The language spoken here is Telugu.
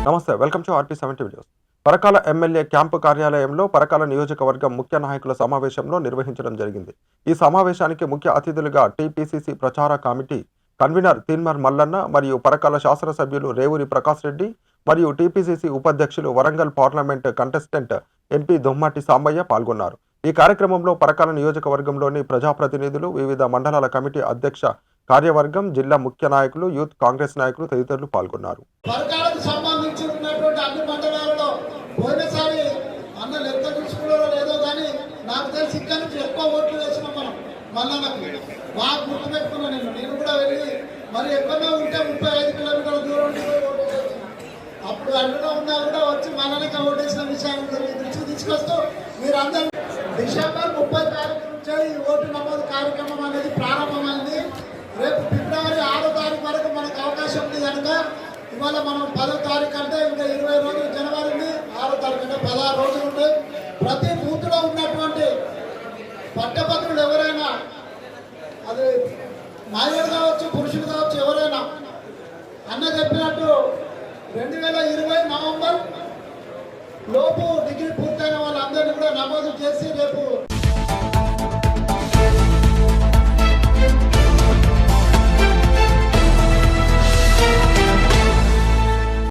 నమస్తే, welcome to RP70 videos. Parakala MLA camp కార్యాలయంలో పరకాల నియోజకవర్గం ముఖ్య నాయకుల సమావేశంలో నిర్వహించడం జరిగింది. ఈ సమావేశానికి ముఖ్య అతిథులుగా టీపీసీసీ ప్రచార కమిటీ కన్వీనర్ తీన్మార్ మల్లన్న మరియు పరకాల శాసనసభ్యులు రేవూరి ప్రకాష్ రెడ్డి మరియు టీపీసీసీ ఉపాధ్యక్షులు Warangal parliament contestant MP Dommati Sambaiah పాల్గొన్నారు. ఈ కార్యక్రమంలో పరకాల నియోజకవర్గంలోని ప్రజాప్రతినిధులు, వివిధ మండలాల కమిటీ అధ్యక్ష కార్యవర్గం, జిల్లా ముఖ్య నాయకులు, యూత్ కాంగ్రెస్ నాయకులు తదితరులు పాల్గొన్నారు. నాకు తెలిసి ఇక్కడ నుంచి ఎక్కువ ఓట్లు వేసినాం మనం మల్లన్నకు. బాగా గుర్తుపెట్టుకున్నా నేను కూడా వెళ్ళి మరి ఎక్కడో ఉంటే 35 కిలోమీటర్ల దూరం ఓటు వేసిన. అప్పుడు అడ్డుగా ఉన్నా కూడా వచ్చి మల్లన్నకి ఓటేసిన విషయాన్ని దృష్టికి తీసుకొస్తూ మీరందరూ డిసెంబర్ 30 తారీఖు నుంచే ఈ ఓటు నమోదు కార్యక్రమం అనేది ప్రారంభమైంది. రేపు ఫిబ్రవరి 6వ తారీఖు వరకు మనకు అవకాశం ఉంది కనుక ఇవాళ మనం 10వ తారీఖు అంటే ఇంకా 20 రోజులు జనవరి ఉంది, 6వ తారీఖు అంటే 16 రోజులు ఉంటాయి. ప్రతి బూత్లో ఉన్నటువంటి పట్టభద్రులు ఎవరైనా, అది నాయకుడు కావచ్చు, పురుషులు కావచ్చు, ఎవరైనా అన్న చెప్పినట్టు 2020 నవంబర్ లోపు డిగ్రీ పూర్తయిన వాళ్ళందరినీ కూడా నమోదు చేసి రేపు